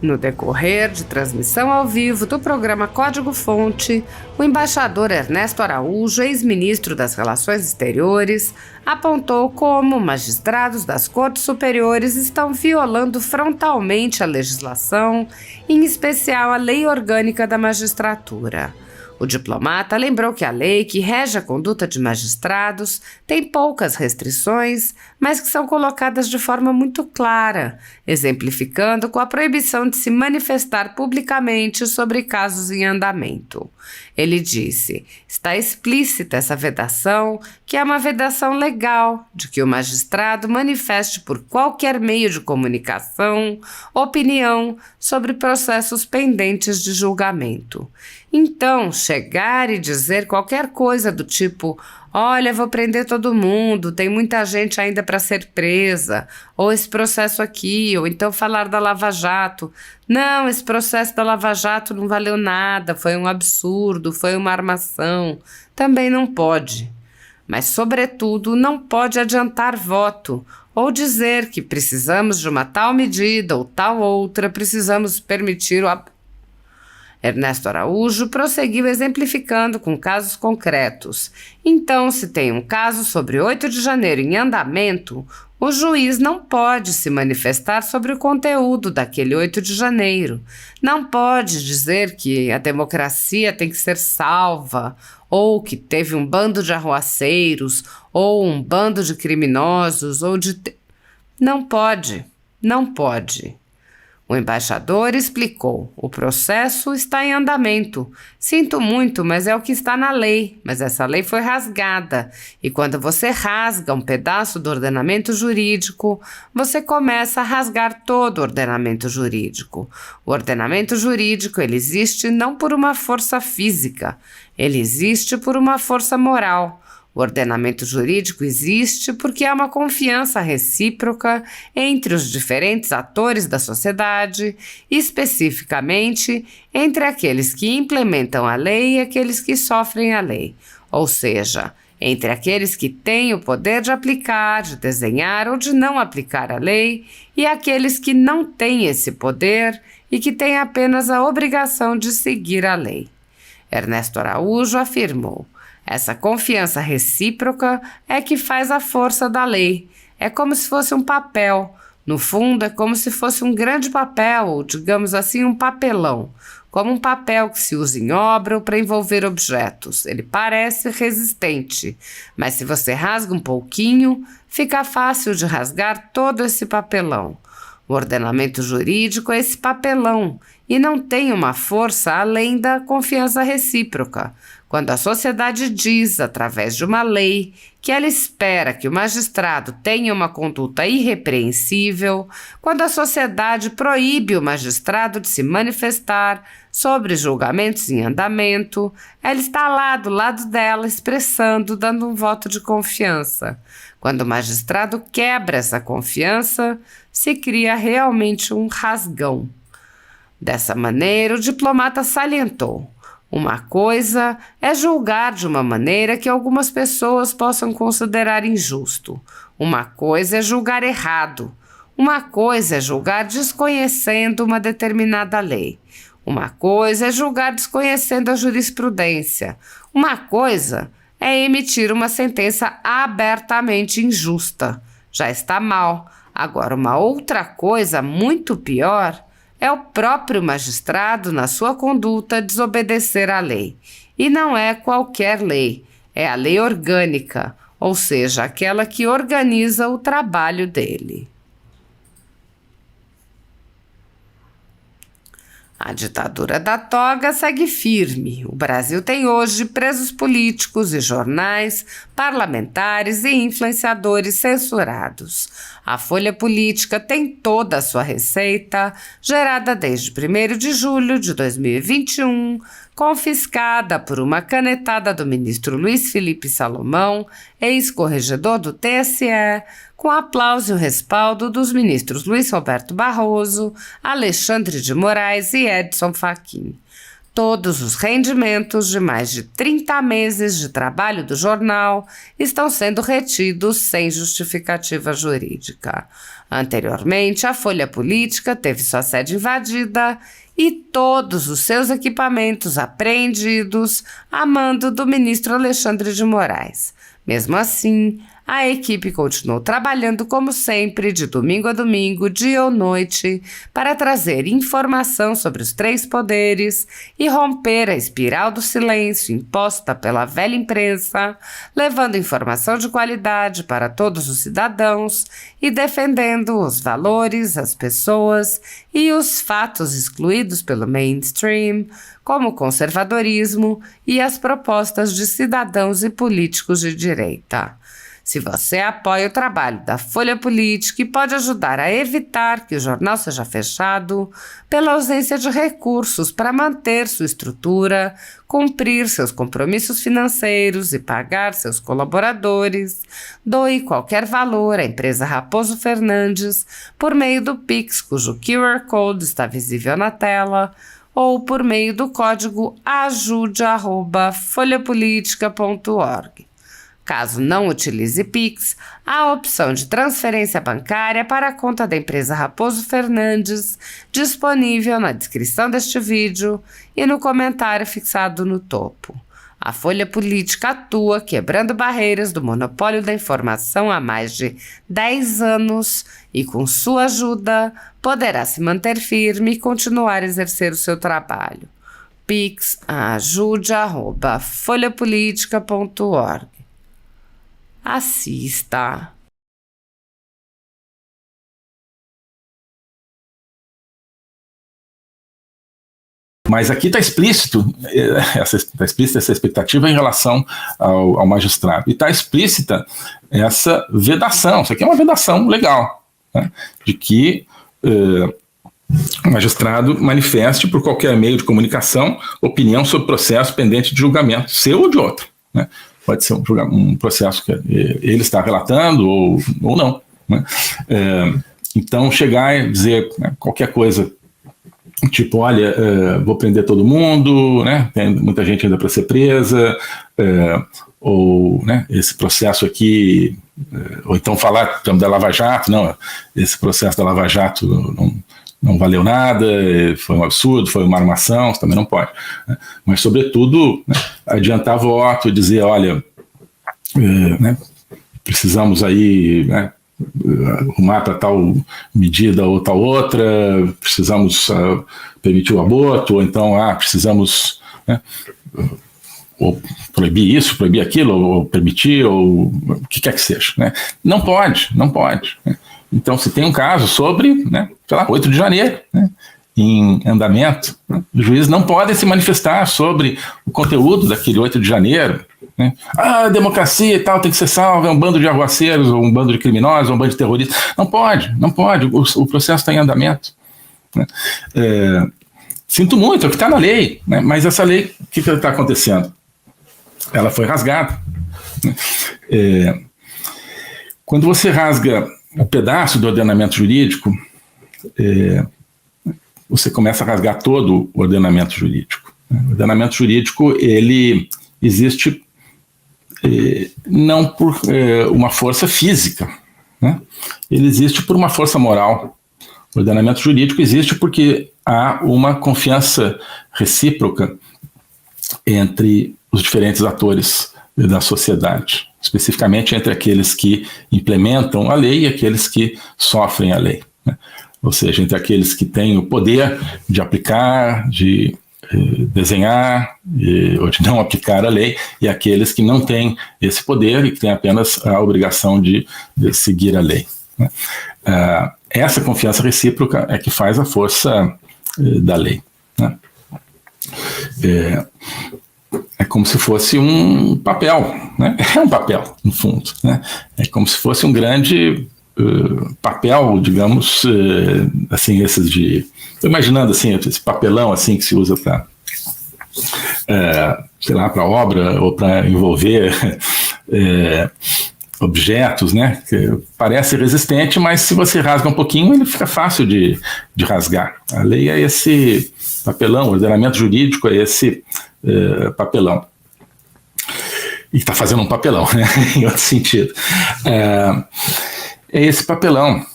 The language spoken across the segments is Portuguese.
No decorrer de transmissão ao vivo do programa Código-Fonte, o embaixador Ernesto Araújo, ex-ministro das Relações Exteriores, apontou como magistrados das Cortes Superiores estão violando frontalmente a legislação, em especial a Lei Orgânica da Magistratura. O diplomata lembrou que a lei que rege a conduta de magistrados tem poucas restrições, mas que são colocadas de forma muito clara, exemplificando com a proibição de se manifestar publicamente sobre casos em andamento. Ele disse: está explícita essa vedação, que é uma vedação legal, de que o magistrado manifeste por qualquer meio de comunicação, opinião sobre processos pendentes de julgamento. Então, chegar e dizer qualquer coisa do tipo: olha, vou prender todo mundo, tem muita gente ainda para ser presa, ou esse processo aqui, ou então falar da Lava Jato. Não, esse processo da Lava Jato não valeu nada, foi um absurdo, foi uma armação. Também não pode. Mas, sobretudo, não pode adiantar voto, ou dizer que precisamos de uma tal medida ou tal outra, precisamos permitir o Ernesto Araújo prosseguiu exemplificando com casos concretos. Então, se tem um caso sobre 8 de janeiro em andamento, o juiz não pode se manifestar sobre o conteúdo daquele 8 de janeiro. Não pode dizer que a democracia tem que ser salva, ou que teve um bando de arruaceiros, ou um bando de criminosos, ou de... Não pode, não pode. O embaixador explicou: o processo está em andamento. Sinto muito, mas é o que está na lei. Mas essa lei foi rasgada. E quando você rasga um pedaço do ordenamento jurídico, você começa a rasgar todo o ordenamento jurídico. O ordenamento jurídico, ele existe não por uma força física. Ele existe por uma força moral. O ordenamento jurídico existe porque há uma confiança recíproca entre os diferentes atores da sociedade, especificamente entre aqueles que implementam a lei e aqueles que sofrem a lei, ou seja, entre aqueles que têm o poder de aplicar, de desenhar ou de não aplicar a lei e aqueles que não têm esse poder e que têm apenas a obrigação de seguir a lei. Ernesto Araújo afirmou: essa confiança recíproca é que faz a força da lei. É como se fosse um papel. No fundo, é como se fosse um grande papel, ou digamos assim, um papelão. Como um papel que se usa em obra ou para envolver objetos. Ele parece resistente, mas se você rasga um pouquinho, fica fácil de rasgar todo esse papelão. O ordenamento jurídico é esse papelão e não tem uma força além da confiança recíproca. Quando a sociedade diz, através de uma lei, que ela espera que o magistrado tenha uma conduta irrepreensível, quando a sociedade proíbe o magistrado de se manifestar sobre julgamentos em andamento, ela está lá do lado dela expressando, dando um voto de confiança. Quando o magistrado quebra essa confiança, se cria realmente um rasgão. Dessa maneira, o diplomata salientou: uma coisa é julgar de uma maneira que algumas pessoas possam considerar injusto. Uma coisa é julgar errado. Uma coisa é julgar desconhecendo uma determinada lei. Uma coisa é julgar desconhecendo a jurisprudência. Uma coisa é emitir uma sentença abertamente injusta. Já está mal. Agora, uma outra coisa muito pior é o próprio magistrado, na sua conduta, desobedecer à lei. E não é qualquer lei, é a lei orgânica, ou seja, aquela que organiza o trabalho dele. A ditadura da toga segue firme. O Brasil tem hoje presos políticos e jornais, parlamentares e influenciadores censurados. A Folha Política tem toda a sua receita, gerada desde 1º de julho de 2021, confiscada por uma canetada do ministro Luiz Felipe Salomão, ex-corregedor do TSE, com aplauso e o respaldo dos ministros Luiz Roberto Barroso, Alexandre de Moraes e Edson Fachin. Todos os rendimentos de mais de 30 meses de trabalho do jornal estão sendo retidos sem justificativa jurídica. Anteriormente, a Folha Política teve sua sede invadida e todos os seus equipamentos apreendidos a mando do ministro Alexandre de Moraes. Mesmo assim, a equipe continuou trabalhando como sempre, de domingo a domingo, dia ou noite, para trazer informação sobre os três poderes e romper a espiral do silêncio imposta pela velha imprensa, levando informação de qualidade para todos os cidadãos e defendendo os valores, as pessoas e os fatos excluídos pelo mainstream, como o conservadorismo e as propostas de cidadãos e políticos de direita. Se você apoia o trabalho da Folha Política e pode ajudar a evitar que o jornal seja fechado pela ausência de recursos para manter sua estrutura, cumprir seus compromissos financeiros e pagar seus colaboradores, doe qualquer valor à empresa Raposo Fernandes por meio do Pix, cujo QR Code está visível na tela, ou por meio do código ajude@folhapolitica.org. Caso não utilize Pix, há a opção de transferência bancária para a conta da empresa Raposo Fernandes, disponível na descrição deste vídeo e no comentário fixado no topo. A Folha Política atua quebrando barreiras do monopólio da informação há mais de 10 anos e, com sua ajuda, poderá se manter firme e continuar a exercer o seu trabalho. Pix ajude@folhapolitica.org. Assista. Mas aqui está explícito essa expectativa em relação ao magistrado. E está explícita essa vedação. Isso aqui é uma vedação legal, né, de que o magistrado manifeste por qualquer meio de comunicação opinião sobre processo pendente de julgamento, seu ou de outro, né? Pode ser um processo que ele está relatando ou não, né? Então, chegar e dizer, né, qualquer coisa, tipo, olha, vou prender todo mundo, né, tem muita gente ainda para ser presa, ou, né, esse processo aqui, ou então falar da Lava Jato, não, esse processo da Lava Jato não valeu nada, foi um absurdo, foi uma armação, você também não pode, né? Mas, sobretudo, né, adiantar voto e dizer, olha, né, precisamos aí, né, arrumar para tal medida ou tal outra, precisamos permitir o aborto, ou então precisamos, né, ou proibir isso, proibir aquilo, ou permitir, ou o que quer que seja, né? Não pode, né? Então, se tem um caso sobre, né, sei lá, 8 de janeiro, né, em andamento, né, os juízes não podem se manifestar sobre o conteúdo daquele 8 de janeiro, né? A democracia e tal tem que ser salva, é um bando de arruaceiros, ou um bando de criminosos, ou um bando de terroristas. Não pode, o processo está em andamento, né? Sinto muito, é o que está na lei, né? Mas essa lei, o que está acontecendo? Ela foi rasgada, né? Quando você rasga um pedaço do ordenamento jurídico, você começa a rasgar todo o ordenamento jurídico. O ordenamento jurídico, ele existe não por uma força física, né? Ele existe por uma força moral. O ordenamento jurídico existe porque há uma confiança recíproca entre os diferentes atores da sociedade, especificamente entre aqueles que implementam a lei e aqueles que sofrem a lei, né? Ou seja, entre aqueles que têm o poder de aplicar, de desenhar ou de não aplicar a lei, e aqueles que não têm esse poder e que têm apenas a obrigação de seguir a lei, né? Essa confiança recíproca é que faz a força da lei, né? É como se fosse um papel, né? É um papel, no fundo, né? É como se fosse um grande papel, digamos, assim, esses de... Estou imaginando, assim, esse papelão, assim, que se usa para, sei lá, para obra ou para envolver objetos, né? Que parece resistente, mas se você rasga um pouquinho, ele fica fácil de rasgar. A lei é esse papelão, ordenamento jurídico é esse papelão. E está fazendo um papelão, né? Em outro sentido. É esse papelão.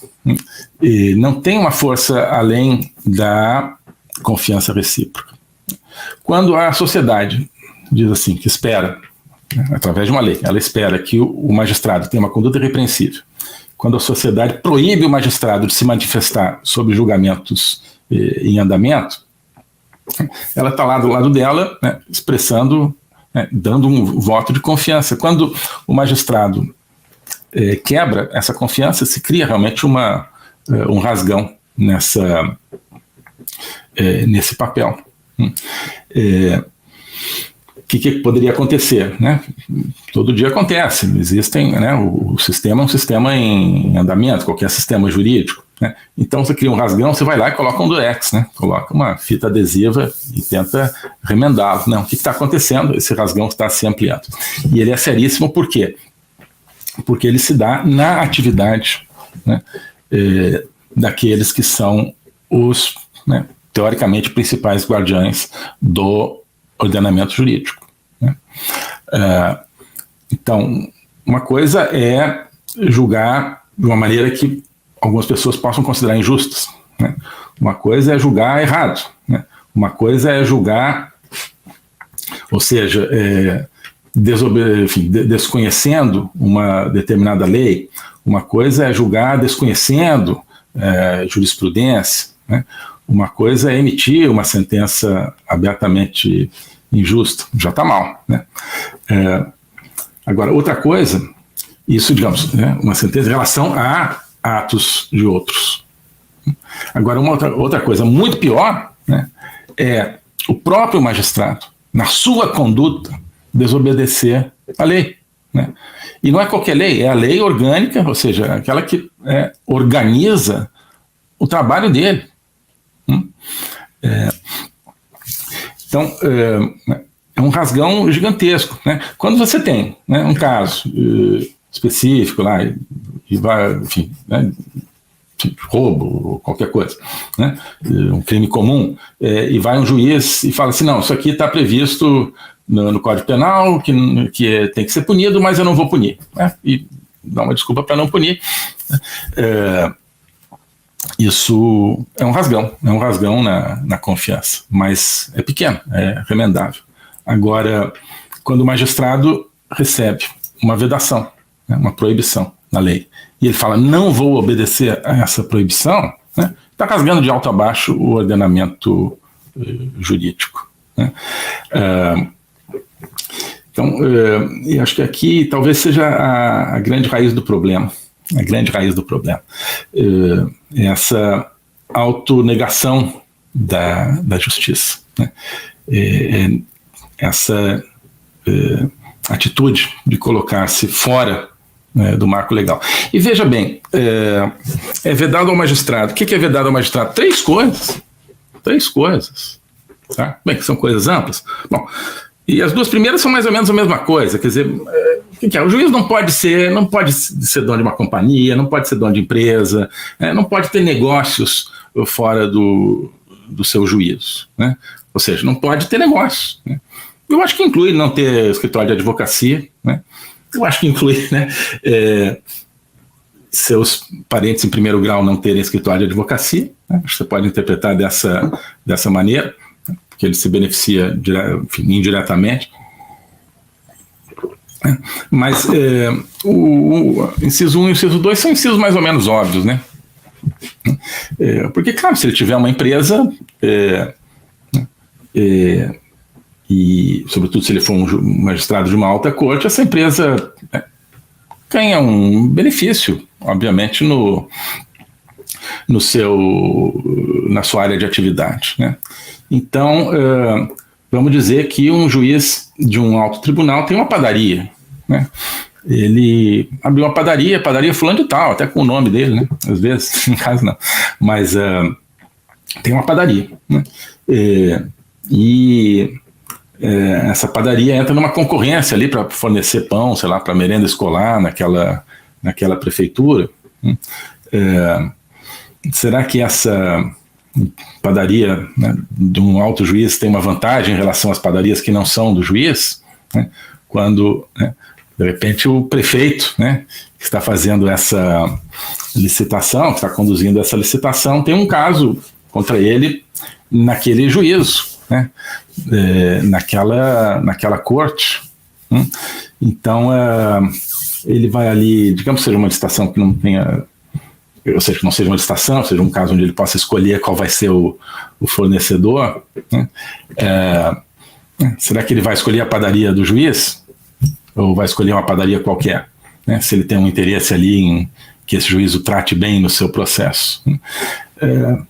E não tem uma força além da confiança recíproca. Quando a sociedade diz assim, que espera, né, através de uma lei, ela espera que o magistrado tenha uma conduta irrepreensível. Quando a sociedade proíbe o magistrado de se manifestar sobre julgamentos em andamento, ela está lá do lado dela, né, expressando, né, dando um voto de confiança. Quando o magistrado quebra essa confiança, se cria realmente um rasgão nesse papel. O que poderia acontecer, né? Todo dia acontece, existem, né? O sistema é um sistema em andamento, qualquer sistema jurídico, né? Então você cria um rasgão, você vai lá e coloca um durex, né? Coloca uma fita adesiva e tenta remendá-lo. Não, o que está acontecendo? Esse rasgão está se ampliando. E ele é seríssimo por quê? Porque ele se dá na atividade, né, daqueles que são os, né, teoricamente, principais guardiães do ordenamento jurídico, né? Então, uma coisa é julgar de uma maneira que algumas pessoas possam considerar injustas, né? Uma coisa é julgar errado, né? Uma coisa é julgar, ou seja, desconhecendo uma determinada lei. Uma coisa é julgar desconhecendo jurisprudência, né? Uma coisa é emitir uma sentença abertamente injusta, já está mal, né? Agora, outra coisa, isso, digamos, né, uma sentença em relação a atos de outros. Agora, uma outra coisa muito pior, né, é o próprio magistrado, na sua conduta, desobedecer a lei, né? E não é qualquer lei, é a lei orgânica, ou seja, aquela que organiza o trabalho dele. Então, é um rasgão gigantesco, né? Quando você tem, né, um caso específico lá, e vai, enfim, né, roubo ou qualquer coisa, né, um crime comum, e vai um juiz e fala assim, não, isso aqui está previsto no Código Penal, que tem que ser punido, mas eu não vou punir, né? E dá uma desculpa para não punir. Isso é um rasgão na confiança, mas é pequeno, é remendável. Agora, quando o magistrado recebe uma vedação, né, uma proibição na lei, e ele fala, não vou obedecer a essa proibição, né, está rasgando de alto a baixo o ordenamento jurídico, né? Então, eu acho que aqui talvez seja a grande raiz do problema. A grande raiz do problema. Essa autonegação da justiça, né? Essa atitude de colocar-se fora, né, do marco legal. E veja bem, é vedado ao magistrado. O que é vedado ao magistrado? Três coisas. Tá? Bem, são coisas amplas. Bom, e as duas primeiras são mais ou menos a mesma coisa, quer dizer, o juiz não pode ser dono de uma companhia, não pode ser dono de empresa, não pode ter negócios fora do seu juízo, né? Ou seja, não pode ter negócios, né? Eu acho que inclui não ter escritório de advocacia, né? Eu acho que inclui, né, seus parentes em primeiro grau não terem escritório de advocacia, né? Você pode interpretar dessa maneira, que ele se beneficia indiretamente. Mas o inciso 1 e o inciso 2 são incisos mais ou menos óbvios, né? Porque, claro, se ele tiver uma empresa, e sobretudo se ele for um magistrado de uma alta corte, essa empresa ganha um benefício, obviamente, na sua área de atividade, né? Então, vamos dizer que um juiz de um alto tribunal tem uma padaria, né? Ele abriu uma padaria fulano de tal, até com o nome dele, né? Às vezes, em casa não, mas tem uma padaria, né? Essa padaria entra numa concorrência ali para fornecer pão, sei lá, para merenda escolar naquela prefeitura, né? Será que padaria, né, de um alto juiz tem uma vantagem em relação às padarias que não são do juiz, né, quando, né, de repente, o prefeito, né, que está fazendo essa licitação, que está conduzindo essa licitação, tem um caso contra ele naquele juízo, né, naquela corte. Então, ele vai ali, digamos que seja uma licitação que não tenha, ou seja, que não seja uma licitação, seja um caso onde ele possa escolher qual vai ser o fornecedor, né? Será que ele vai escolher a padaria do juiz? Ou vai escolher uma padaria qualquer? Né? Se ele tem um interesse ali em que esse juiz o trate bem no seu processo.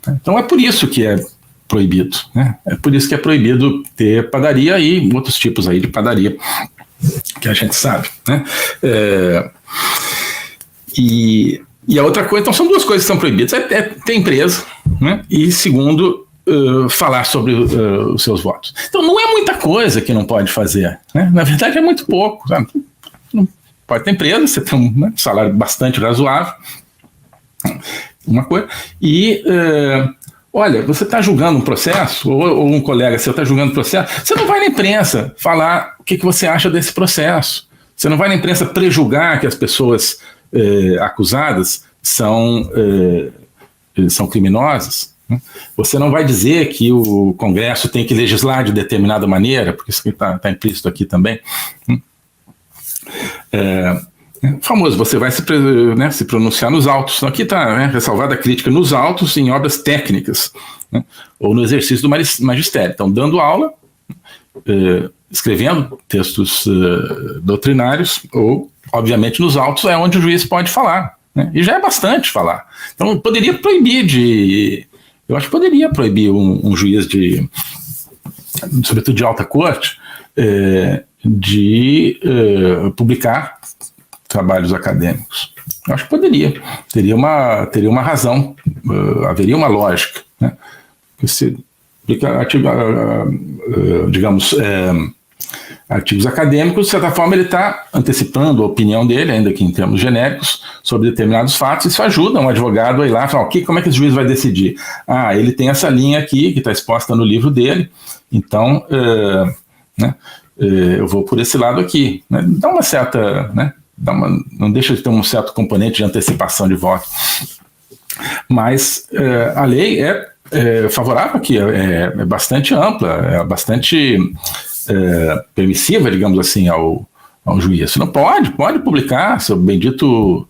Então é por isso que é proibido, né? É por isso que é proibido ter padaria e outros tipos aí de padaria que a gente sabe, né? E a outra coisa, então são duas coisas que são proibidas, ter empresa, né? E segundo, falar sobre os seus votos. Então não é muita coisa que não pode fazer, né? Na verdade é muito pouco, sabe? Não pode ter empresa, você tem um salário bastante razoável, uma coisa, e olha, você está julgando um processo, ou um colega seu está julgando um processo, você não vai na imprensa falar o que você acha desse processo, você não vai na imprensa prejulgar que as pessoas acusadas são criminosas. Você não vai dizer que o Congresso tem que legislar de determinada maneira, porque isso está implícito aqui também. Famoso, você vai se pronunciar nos autos. Aqui está ressalvada a crítica nos autos em obras técnicas, né, ou no exercício do magistério. Então, dando aula, escrevendo textos doutrinários, ou, obviamente, nos autos é onde o juiz pode falar, né, e já é bastante falar. Então, poderia proibir eu acho que poderia proibir um juiz sobretudo de alta corte, de publicar trabalhos acadêmicos. Eu acho que poderia. Teria uma razão, haveria uma lógica, né? Se publica artigos acadêmicos, de certa forma ele está antecipando a opinião dele, ainda que em termos genéricos, sobre determinados fatos. Isso ajuda um advogado a ir lá e falar, como é que esse juiz vai decidir? Ele tem essa linha aqui, que está exposta no livro dele, então eu vou por esse lado aqui. Né? Dá uma certa... Né? Não deixa de ter um certo componente de antecipação de voto. Mas a lei é favorável aqui, é bastante ampla, é bastante... permissiva, digamos assim, ao juiz. Você não pode publicar seu bendito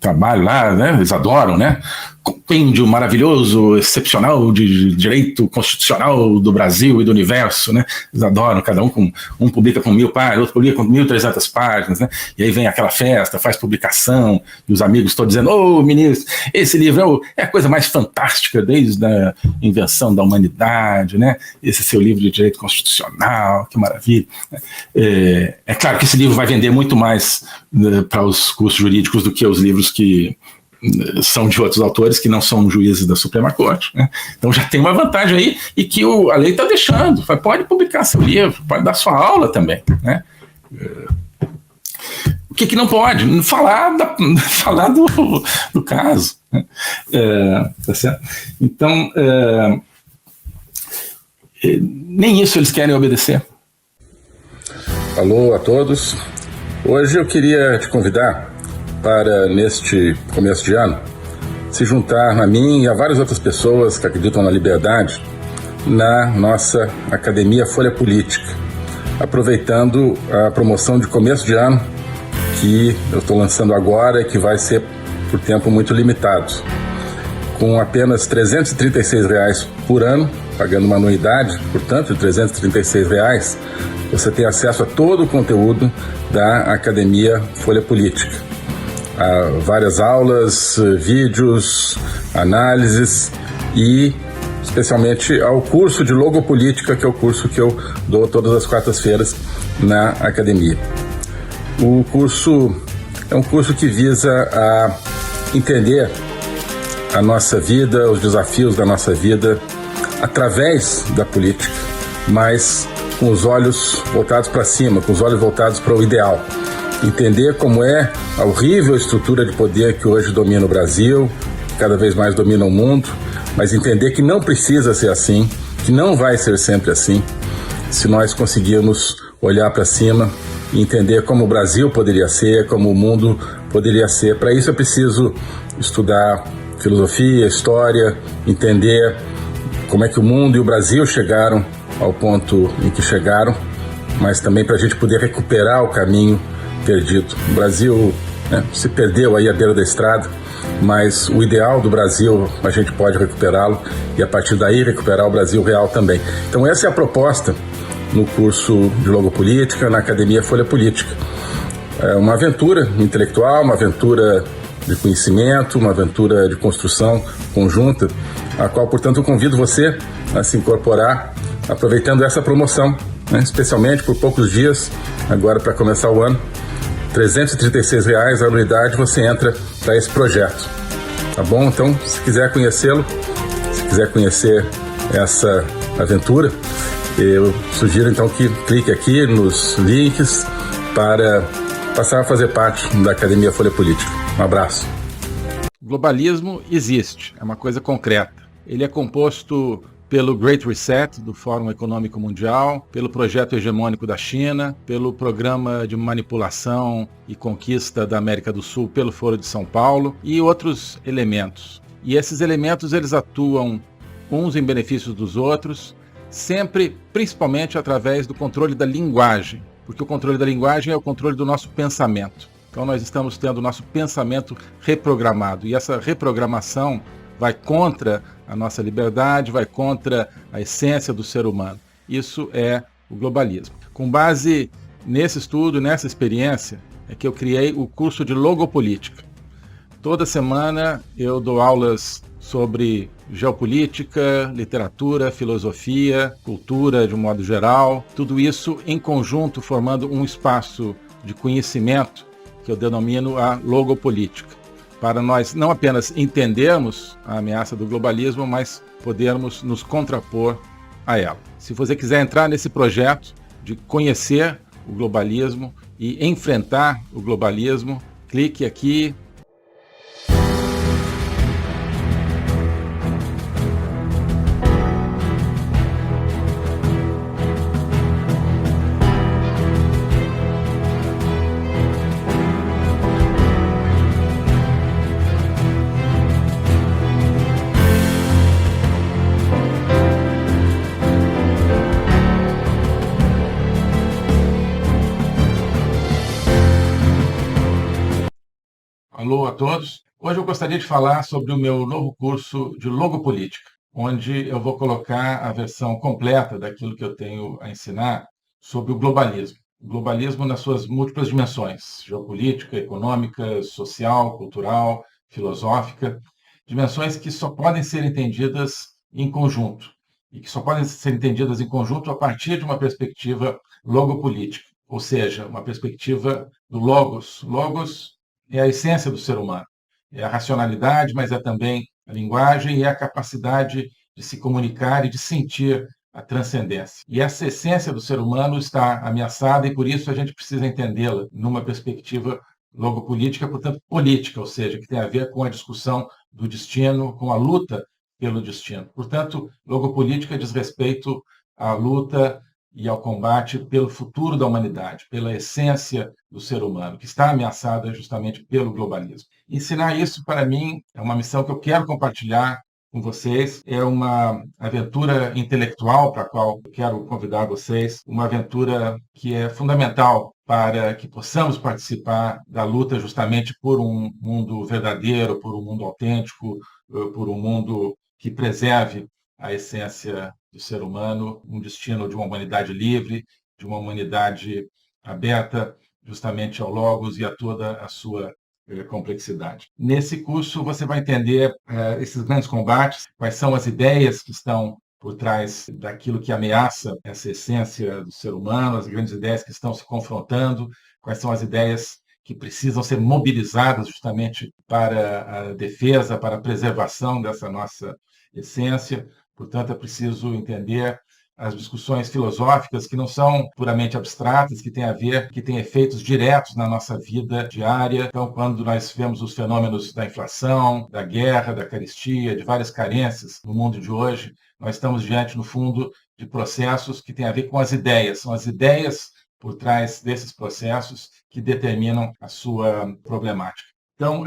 trabalho lá, né? Eles adoram, né? Compêndio maravilhoso, excepcional de direito constitucional do Brasil e do universo, né? Eles adoram, cada um publica com 1000 páginas, outro publica com 1.300 páginas, né? E aí vem aquela festa, faz publicação, e os amigos estão dizendo, ministro, esse livro é a coisa mais fantástica desde a invenção da humanidade, né? Esse seu livro de direito constitucional, que maravilha. É claro que esse livro vai vender muito mais para os cursos jurídicos do que os livros que são de outros autores que não são juízes da Suprema Corte, né? Então já tem uma vantagem aí, e que a lei está deixando. Pode publicar seu livro, pode dar sua aula também, né? O que não pode? Falar do caso, né? Tá certo? Então, nem isso eles querem obedecer. Alô a todos. Hoje eu queria te convidar para, neste começo de ano, se juntar a mim e a várias outras pessoas que acreditam na liberdade na nossa Academia Folha Política, aproveitando a promoção de começo de ano que eu estou lançando agora e que vai ser por tempo muito limitado. Com apenas R$ 336 por ano, pagando uma anuidade, portanto, de R$ 336, você tem acesso a todo o conteúdo da Academia Folha Política. Há várias aulas, vídeos, análises e especialmente ao curso de Logopolítica, que é o curso que eu dou todas as quartas-feiras na academia. O curso é um curso que visa a entender a nossa vida, os desafios da nossa vida através da política, mas com os olhos voltados para cima, com os olhos voltados para o ideal. Entender como é a horrível estrutura de poder que hoje domina o Brasil, cada vez mais dominam o mundo, mas entender que não precisa ser assim, que não vai ser sempre assim, se nós conseguirmos olhar para cima e entender como o Brasil poderia ser, como o mundo poderia ser. Para isso é preciso estudar filosofia, história, entender como é que o mundo e o Brasil chegaram ao ponto em que chegaram, mas também para a gente poder recuperar o caminho perdido. O Brasil se perdeu aí à beira da estrada, mas o ideal do Brasil a gente pode recuperá-lo e a partir daí recuperar o Brasil real também. Então essa é a proposta no curso de Logopolítica, na Academia Folha Política. É uma aventura intelectual, uma aventura de conhecimento, uma aventura de construção conjunta, a qual, portanto, eu convido você a se incorporar, aproveitando essa promoção, especialmente por poucos dias, agora para começar o ano, R$ 336 a anuidade, você entra para esse projeto. Tá bom? Então, se quiser conhecê-lo, se quiser conhecer essa aventura, eu sugiro então que clique aqui nos links para passar a fazer parte da Academia Folha Política. Um abraço. Globalismo existe, é uma coisa concreta. Ele é composto pelo Great Reset, do Fórum Econômico Mundial, pelo projeto hegemônico da China, pelo programa de manipulação e conquista da América do Sul pelo Foro de São Paulo e outros elementos. E esses elementos eles atuam uns em benefício dos outros, sempre, principalmente através do controle da linguagem, porque o controle da linguagem é o controle do nosso pensamento. Então nós estamos tendo o nosso pensamento reprogramado, e essa reprogramação vai contra a nossa liberdade, vai contra a essência do ser humano. Isso é o globalismo. Com base nesse estudo, nessa experiência, é que eu criei o curso de Logopolítica. Toda semana eu dou aulas sobre geopolítica, literatura, filosofia, cultura de um modo geral, tudo isso em conjunto formando um espaço de conhecimento que eu denomino a logopolítica, para nós não apenas entendermos a ameaça do globalismo, mas podermos nos contrapor a ela. Se você quiser entrar nesse projeto de conhecer o globalismo e enfrentar o globalismo, clique aqui. Alô a todos. Hoje eu gostaria de falar sobre o meu novo curso de Logopolítica, onde eu vou colocar a versão completa daquilo que eu tenho a ensinar sobre o globalismo. O globalismo nas suas múltiplas dimensões, geopolítica, econômica, social, cultural, filosófica, dimensões que só podem ser entendidas em conjunto, e que só podem ser entendidas em conjunto a partir de uma perspectiva logopolítica, ou seja, uma perspectiva do logos. Logos é a essência do ser humano, é a racionalidade, mas é também a linguagem e a capacidade de se comunicar e de sentir a transcendência. E essa essência do ser humano está ameaçada e por isso a gente precisa entendê-la numa perspectiva logopolítica, portanto política, ou seja, que tem a ver com a discussão do destino, com a luta pelo destino. Portanto, logopolítica diz respeito à luta e ao combate pelo futuro da humanidade, pela essência do ser humano, que está ameaçada justamente pelo globalismo. Ensinar isso, para mim, é uma missão que eu quero compartilhar com vocês, é uma aventura intelectual para a qual eu quero convidar vocês, uma aventura que é fundamental para que possamos participar da luta justamente por um mundo verdadeiro, por um mundo autêntico, por um mundo que preserve a essência do ser humano, um destino de uma humanidade livre, de uma humanidade aberta justamente ao logos e a toda a sua complexidade. Nesse curso você vai entender esses grandes combates, quais são as ideias que estão por trás daquilo que ameaça essa essência do ser humano, as grandes ideias que estão se confrontando, quais são as ideias que precisam ser mobilizadas justamente para a defesa, para a preservação dessa nossa essência. Portanto, é preciso entender as discussões filosóficas que não são puramente abstratas, que têm a ver, que têm efeitos diretos na nossa vida diária. Então, quando nós vemos os fenômenos da inflação, da guerra, da carestia, de várias carências no mundo de hoje, nós estamos diante, no fundo, de processos que têm a ver com as ideias. São as ideias por trás desses processos que determinam a sua problemática. Então,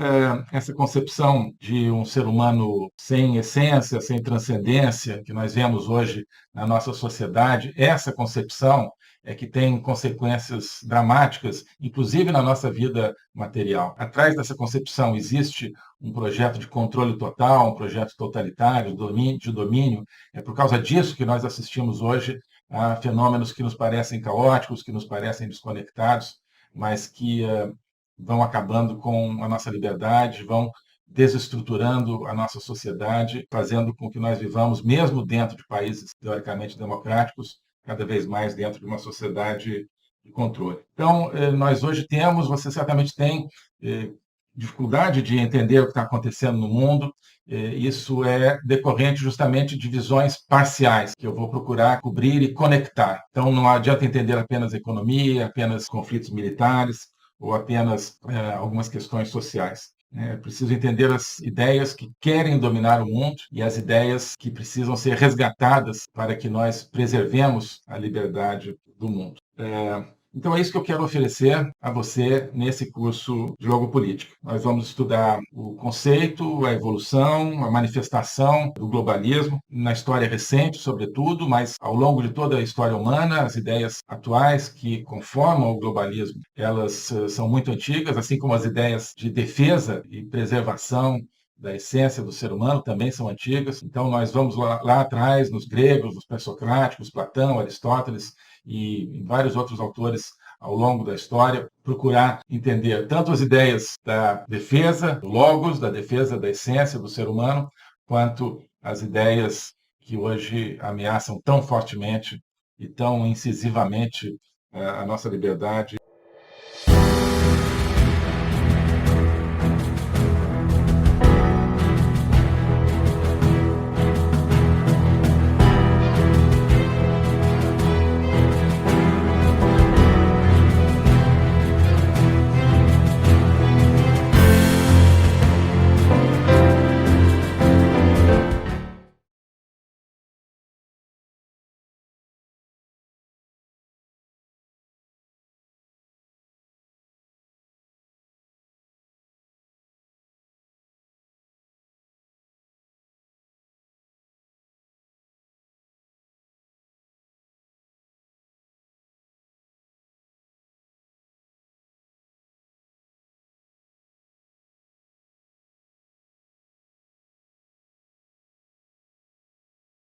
essa concepção de um ser humano sem essência, sem transcendência, que nós vemos hoje na nossa sociedade, essa concepção é que tem consequências dramáticas, inclusive na nossa vida material. Atrás dessa concepção existe um projeto de controle total, um projeto totalitário, de domínio. É por causa disso que nós assistimos hoje a fenômenos que nos parecem caóticos, que nos parecem desconectados, mas que vão acabando com a nossa liberdade, vão desestruturando a nossa sociedade, fazendo com que nós vivamos, mesmo dentro de países teoricamente democráticos, cada vez mais dentro de uma sociedade de controle. Então, nós hoje temos, você certamente tem, dificuldade de entender o que está acontecendo no mundo. Isso é decorrente justamente de visões parciais, que eu vou procurar cobrir e conectar. Então, não adianta entender apenas a economia, apenas conflitos militares, ou apenas algumas questões sociais. É preciso entender as ideias que querem dominar o mundo e as ideias que precisam ser resgatadas para que nós preservemos a liberdade do mundo. Então é isso que eu quero oferecer a você nesse curso de Logopolítica. Nós vamos estudar o conceito, a evolução, a manifestação do globalismo, na história recente, sobretudo, mas ao longo de toda a história humana, as ideias atuais que conformam o globalismo, elas são muito antigas, assim como as ideias de defesa e preservação da essência do ser humano também são antigas. Então nós vamos lá atrás, nos gregos, nos pré-socráticos, Platão, Aristóteles, e vários outros autores ao longo da história, procurar entender tanto as ideias da defesa do logos, da defesa da essência do ser humano, quanto as ideias que hoje ameaçam tão fortemente e tão incisivamente a nossa liberdade